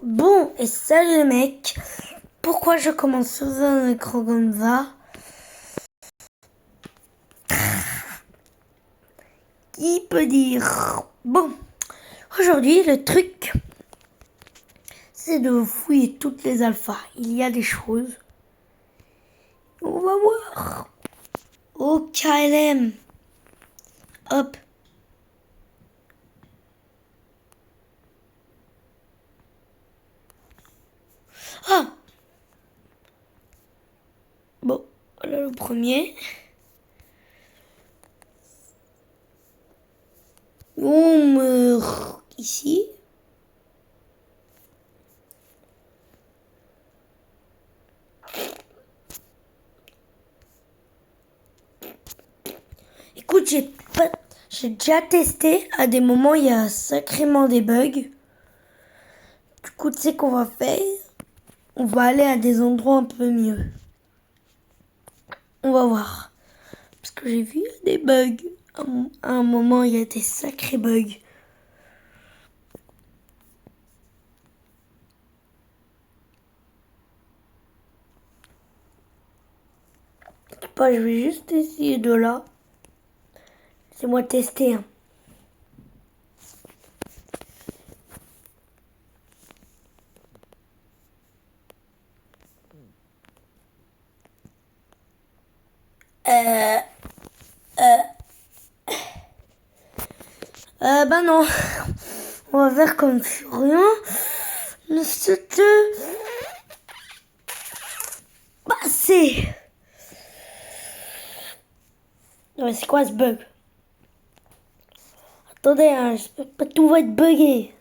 Bon, et salut les mecs. Pourquoi je commence sur un écran comme ça? Qui peut dire? Bon, aujourd'hui le truc, c'est de fouiller toutes les alphas. Il y a des choses. On va voir. Au KLM. Hop. Ah! Bon, voilà le premier. On meurt ici. Écoute, j'ai déjà testé. À des moments, il y a sacrément des bugs. Du coup, tu sais qu'on va faire? On va aller à des endroits un peu mieux. On va voir. Parce que j'ai vu des bugs. À un moment, il y a des sacrés bugs. Pas, je vais juste essayer de là. Laissez-moi tester. Hein. Bah non. On va faire comme si rien ne s'était passé. Ouais, c'est quoi ce bug? Attendez, hein, j'espère pas tout va être bugué.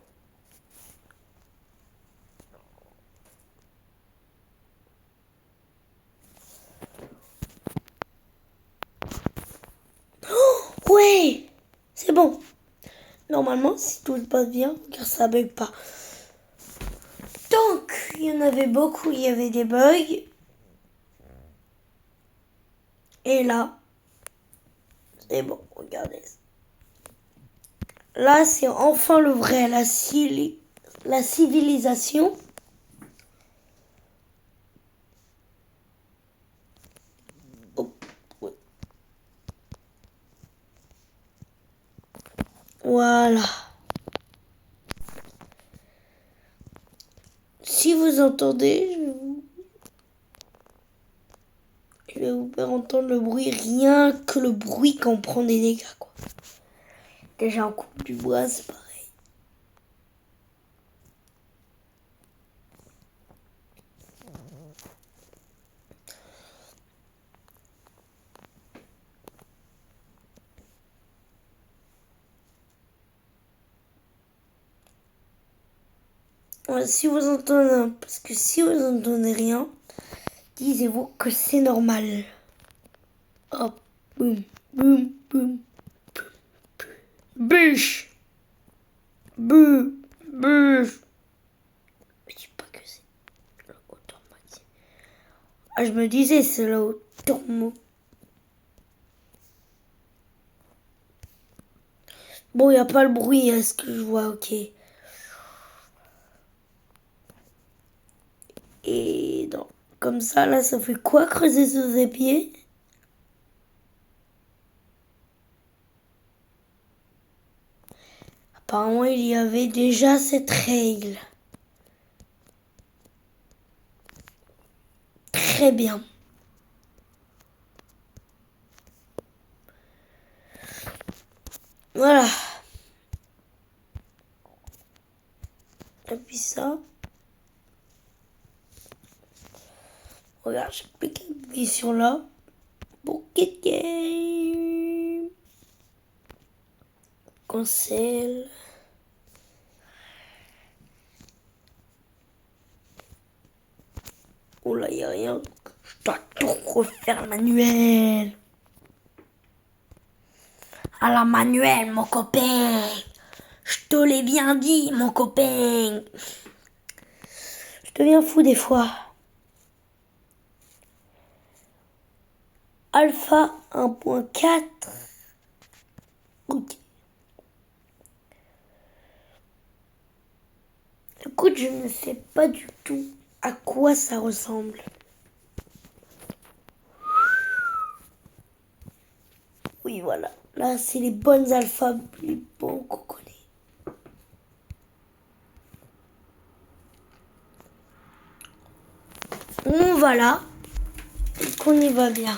Ouais, c'est bon. Normalement, si tout se passe bien, car ça bug pas. Donc, il y en avait beaucoup, il y avait des bugs. Et là, c'est bon, regardez. Là, c'est enfin le vrai, la civilisation. Oh, ouais. Voilà. Si vous entendez, je vais vous faire entendre le bruit, rien que le bruit quand on prend des dégâts, quoi. Déjà, on coupe du bois, c'est pareil. Ouais, si vous entendez, parce que si vous entendez rien, disez-vous que c'est normal. Hop, boum, boum, boum, bûche, bûche, bûche. Je dis pas que c'est le automatique. Ah, je me disais, c'est le automatique. Bon, il n'y a pas le bruit, à ce que je vois, ok. Et donc, comme ça, là, ça fait quoi creuser sous ses pieds? Apparemment, il y avait déjà cette règle. Très bien. Voilà. Et puis ça. Regarde, j'ai plus qu'appuyer sur là. Pocket game. Cancel. Oh là, y a rien. Je dois tout refaire manuel. À la manuel, mon copain. Je te l'ai bien dit, mon copain. Je deviens fou des fois. Alpha 1.4. Ok. Écoute, je ne sais pas du tout à quoi ça ressemble. Oui, voilà. Là, c'est les bonnes alphas, les bons qu'on connaît. On va là. Et qu'on y va bien.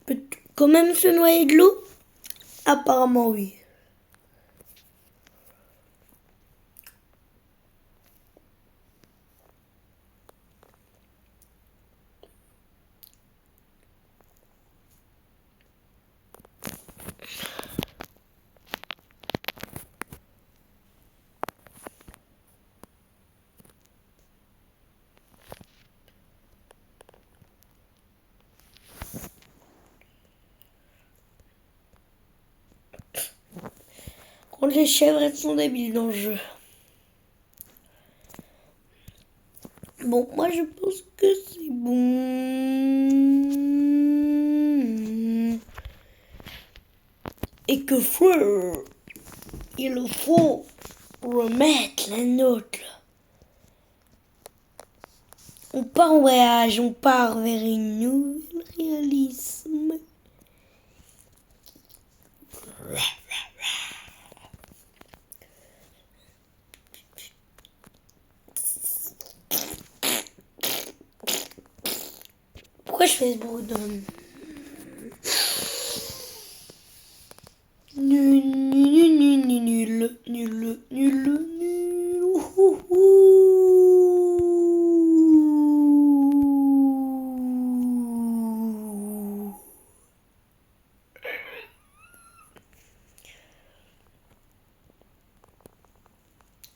Peut quand même se noyer de l'eau? Apparemment, oui. Contre les chèvres, elles sont débiles dans le jeu. Bon, moi je pense que c'est bon. Et que il faut remettre la note. On part en voyage, on part vers une nouvelle réalisme. Pourquoi je fais ce bruit d'homme? Nul, nul, nul, nul, nul, nul, nul.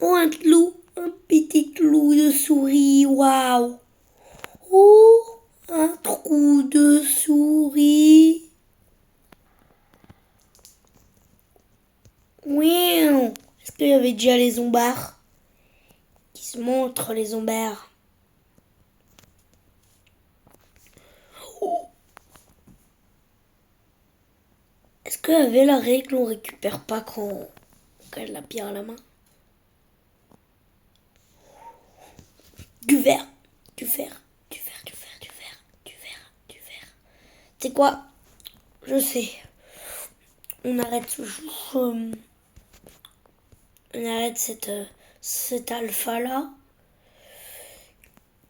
Oh, un loup, un petit loup de souris, waouh. Oh, un trou de souris. Oui. Est-ce qu'il y avait déjà les zombards qui se montrent, les zombards? Oh. Est-ce qu'il y avait la règle on récupère pas quand on a la pierre à la main? Du verre, du verre, du verre, du verre, du verre, du verre, du verre. C'est quoi? Je sais. On arrête on arrête cet alpha là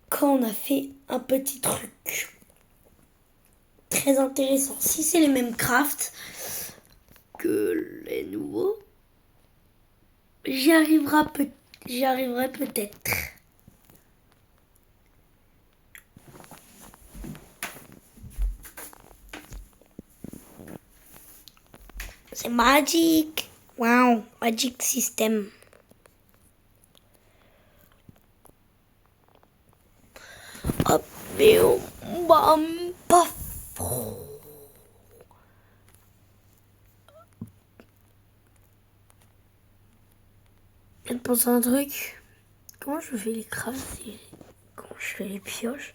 quand on a fait un petit truc très intéressant. Si c'est les mêmes crafts que les nouveaux, j'y arriverai peut-être. C'est magique. Wow, magic system. Hop, bam, bam, paf. Je pense à un truc. Comment je fais les crafts? Comment je fais les pioches?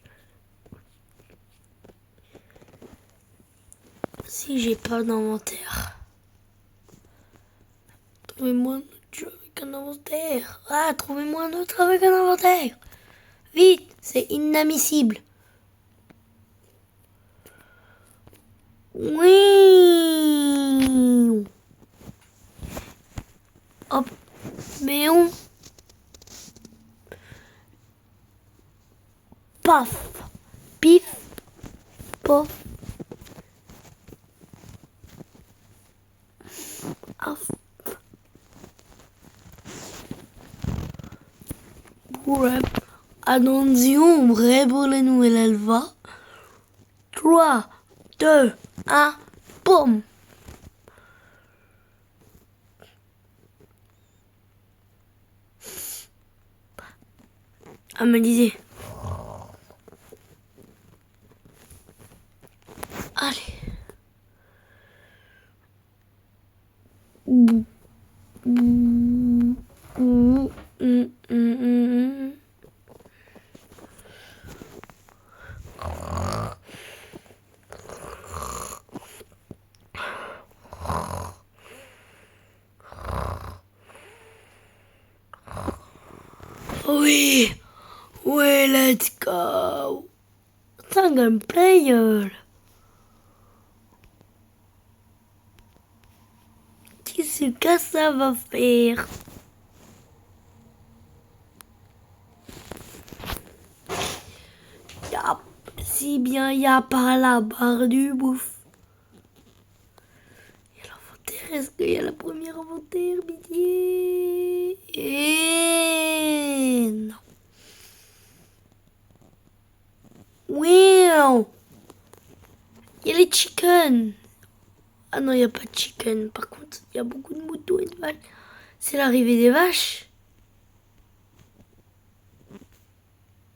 Si j'ai pas d'inventaire. Trouvez-moi un autre jeu avec un inventaire. Ah, trouvez-moi un autre avec un inventaire. Vite, c'est inadmissible. Oui. Hop, mais on... Paf, pif, pof. Off. Rep. Attention, prêt pour la nouvelle alpha. 3, 2, 1, boum. Ah, me disait. Allez. Mm, mm, mm, mm, mm. Oui, oui, let's go. Single player. Qu'est-ce que ça va faire? Si bien il y a pas la barre du bouffe. Il y a l'inventaire. Est-ce qu'il y a la première inventaire, pitié? Et non. Oui. Il y a les chickens. Ah non, il n'y a pas de chicken. Par contre, il y a beaucoup de moutons et de vaches. C'est l'arrivée des vaches.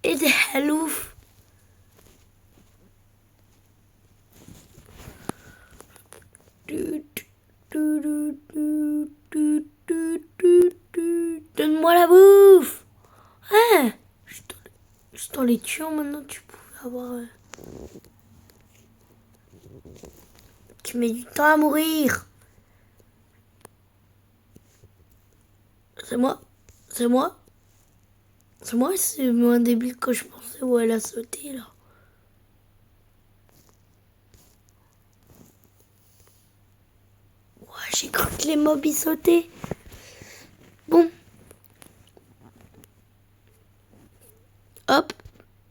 Et des haloufs. Donne-moi la bouffe. Hein? Je t'en les tuant maintenant, tu pouvais avoir... Tu mets du temps à mourir. C'est moi. C'est moi. C'est moi, c'est moins débile que je pensais où elle a sauté là. Ouais, j'ai cru que les mobs y sautaient. Bon. Hop.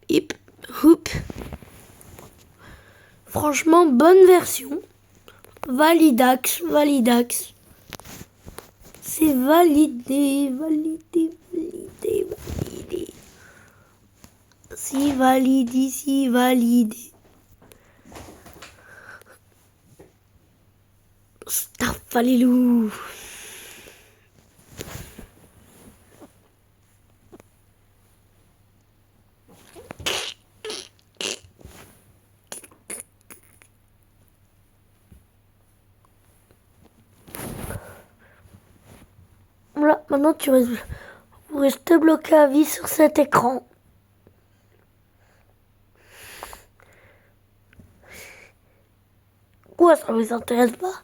Hip. Hoop. Franchement, bonne version. Validax. C'est validé. Si validé. Staff, alléluia. Voilà, maintenant vous restez bloqué à vie sur cet écran. Quoi, ça vous intéresse pas?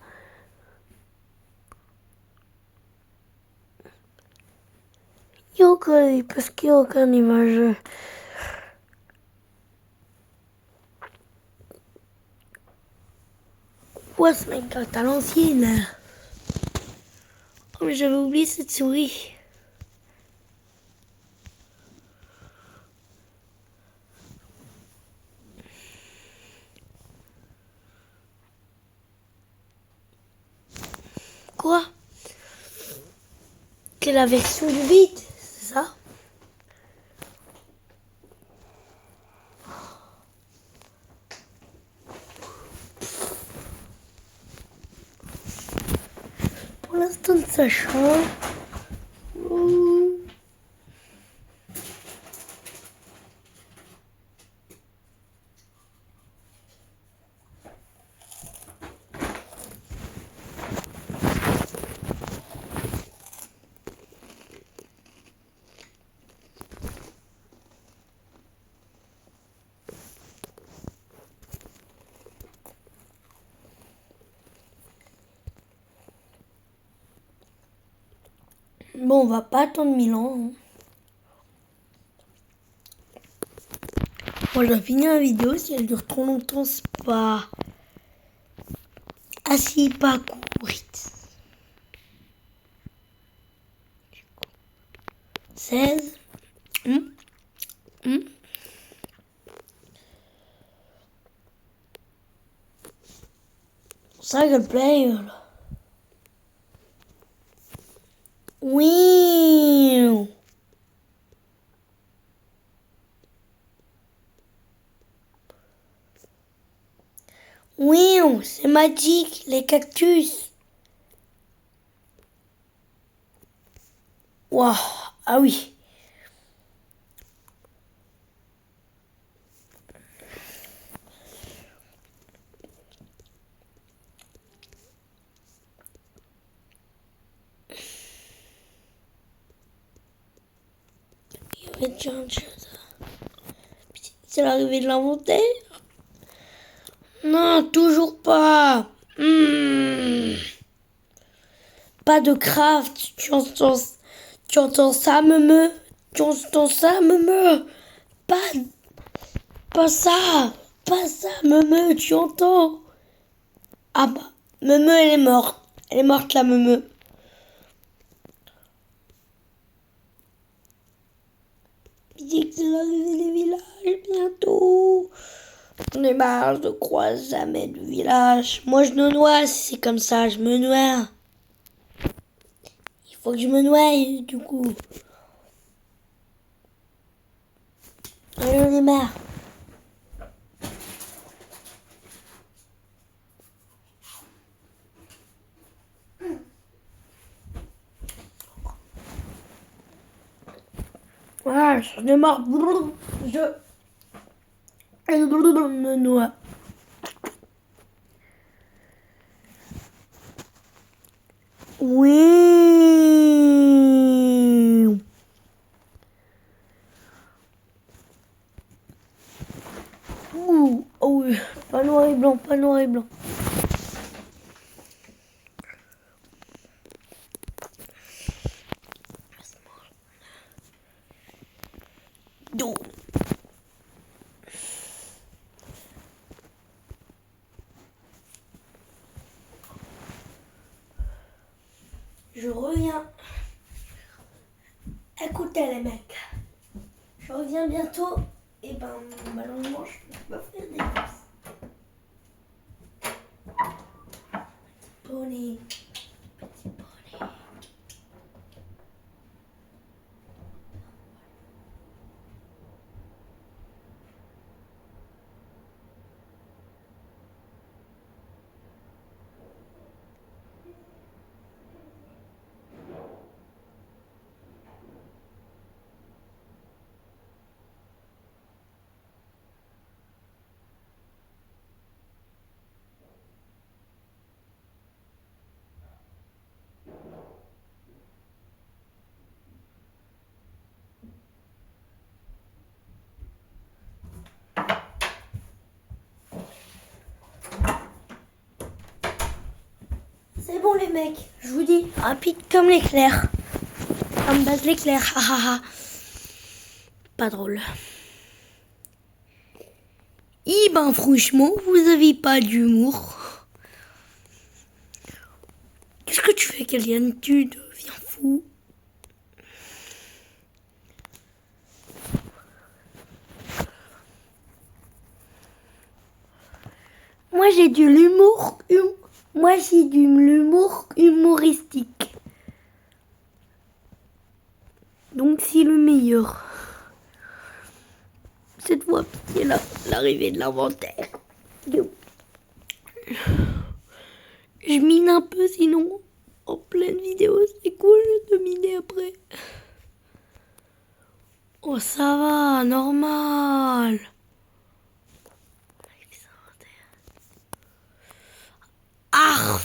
Parce qu'il n'y a aucune image. Quoi, ce mec à l'ancienne? Oh, mais j'avais oublié cette souris. Quoi? C'est la version du vide, c'est ça? Pour l'instant, ça change. Bon, on va pas attendre 1000 ans. Hein. Bon, je dois finir la vidéo. Si elle dure trop longtemps, c'est pas... Assis, pas courir. 16. Single player. Oui. Oui, c'est magique, les cactus. Waouh, ah oui. C'est l'arrivée de l'inventaire. Non, toujours pas. Pas de craft. Tu entends ça, me. Tu entends ça, me. Pas ça. Pas ça, me. Tu entends. Ah bah, me, elle est morte. Elle est morte, la me. Il dit que c'est l'arrivée des villages bientôt. On est marre, je croise jamais de village. Moi, je me noie si c'est comme ça, je me noie. Il faut que je me noie, du coup. Allez, on est marre. Voilà, j'en ai marre. Je me noie. Oui. Ouh, oh oui. Pas noir et blanc, pas noir et blanc. Donc. Je reviens. Écoutez les mecs. Je reviens bientôt. Et ben, malheureusement, je peux pas faire des courses. Poney. Petit poney. C'est bon les mecs, je vous dis, rapide comme l'éclair. Comme base l'éclair, hahaha. Pas drôle. Eh ben franchement, vous avez pas d'humour. Qu'est-ce que tu fais, Kylian? Tu deviens fou. Moi j'ai de l'humour. Moi j'ai de l'humour humoristique. Donc c'est le meilleur. Cette fois, c'est l'arrivée de l'inventaire. Je mine un peu sinon. En pleine vidéo, c'est cool de miner après. Oh ça va, normal. Ah.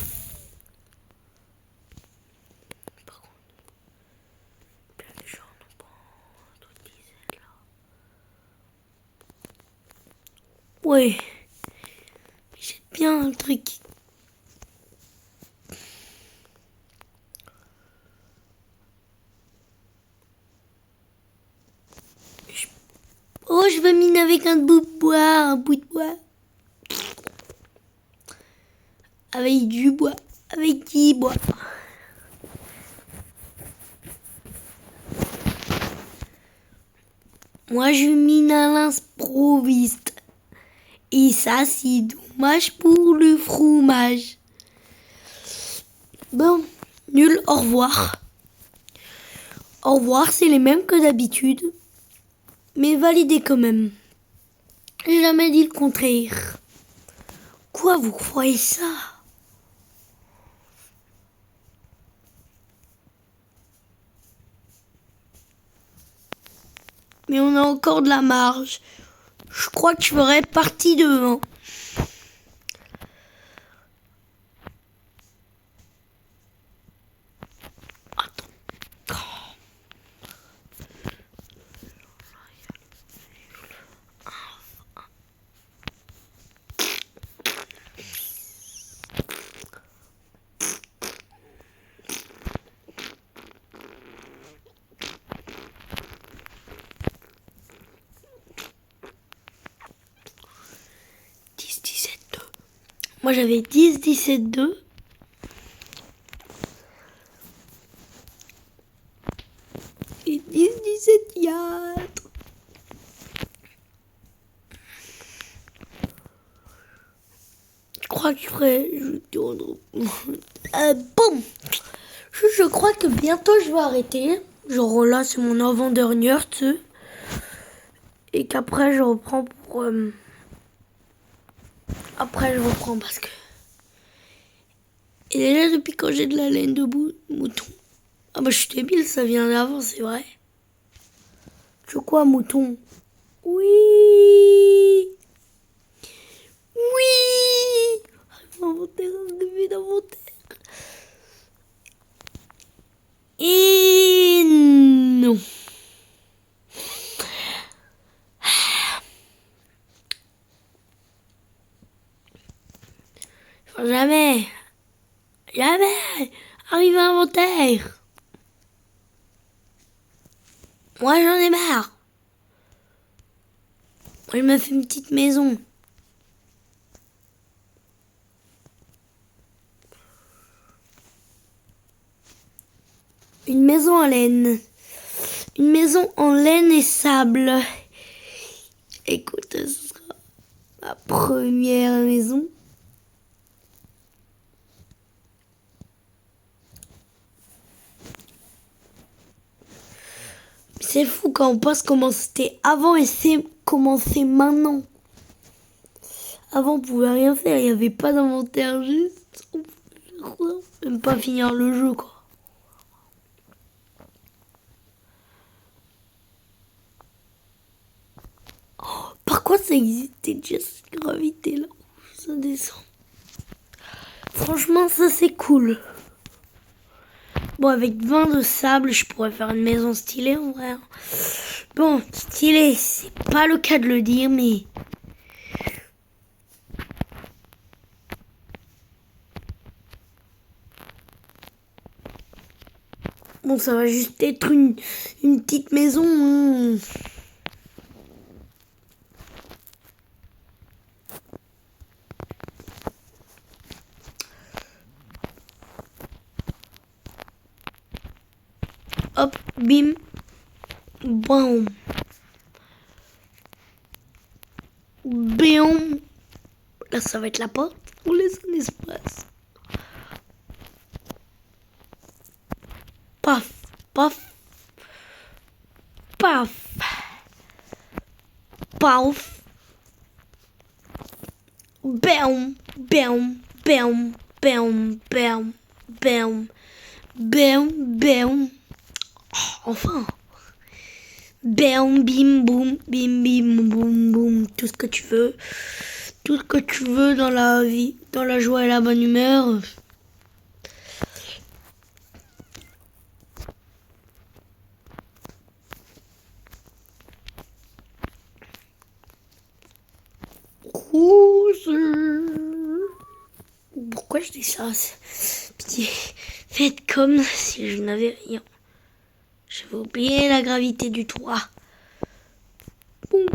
Par contre, plein de gens n'ont pas trop de diesel là. Ouais. J'ai bien un truc. Oh, je veux miner avec un bout de bois, Avec du bois, avec du bois. Moi, je mine à l'improviste. Et ça, c'est dommage pour le fromage. Bon, nul, au revoir. Au revoir, c'est les mêmes que d'habitude. Mais validé quand même. J'ai jamais dit le contraire. Quoi, vous croyez ça? Mais on a encore de la marge. Je crois que je ferai partie de 1. Attends. Moi j'avais 10, 17, 2. Et 10, 17, 4. Je crois que je ferai... Bon. Je crois que bientôt je vais arrêter. Genre là c'est mon avant-dernière, tu sais. Et qu'après je reprends pour... Après je reprends parce que... Et déjà depuis quand j'ai de la laine de mouton. Ah bah je suis débile, ça vient d'avant, c'est vrai. Tu veux quoi, mouton? Oui. Oui. Inventaire, début d'inventaire. Et non. Jamais. Jamais. Arrive à inventaire. Moi j'en ai marre. Moi je me fais une petite maison. Une maison en laine. Une maison en laine et sable. Écoute, ce sera ma première maison. C'est fou quand on pense comment c'était avant et c'est comment c'est maintenant. Avant on pouvait rien faire, il n'y avait pas d'inventaire, juste on pouvait même pas finir le jeu quoi. Oh, par quoi ça existait déjà cette gravité là où ça descend. Franchement ça c'est cool. Bon avec 20 de sable je pourrais faire une maison stylée en vrai. Bon stylée c'est pas le cas de le dire mais... Bon, ça va juste être une petite maison. Hop, bim, bam. Bam. Là, ça va être la porte. On laisse un espace. Paf, paf, paf, paf. Bam, bam, bam, bam, bam, bam, bam, bam. Oh, enfin. Bam, bim, boum, bim, bim, boum, boum. Tout ce que tu veux. Tout ce que tu veux dans la vie. Dans la joie et la bonne humeur. Rose. Pourquoi je dis ça? Pitié. Faites comme si je n'avais rien. J'avais oublié la gravité du toit. Bon.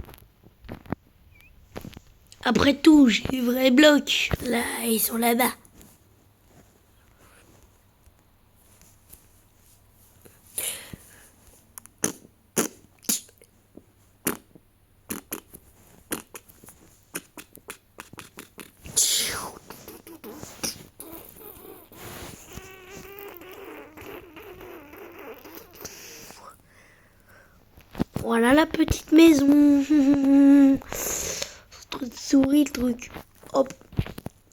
Après tout, j'ai les vrais blocs. Là, ils sont là-bas. Voilà la petite maison. Trop de souris le truc. Hop.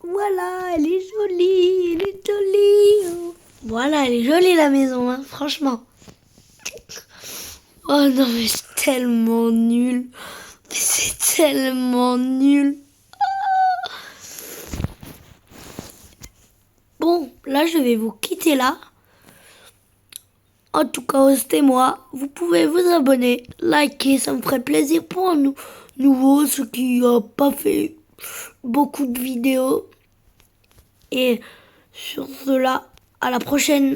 Voilà, elle est jolie. Elle est jolie. Voilà, elle est jolie la maison, hein, franchement. Oh non, mais c'est tellement nul. C'est tellement nul. Bon, là, je vais vous quitter là. En tout cas, c'était moi. Vous pouvez vous abonner, liker, ça me ferait plaisir pour un nouveau, ceux qui n'ont pas fait beaucoup de vidéos. Et sur cela, à la prochaine.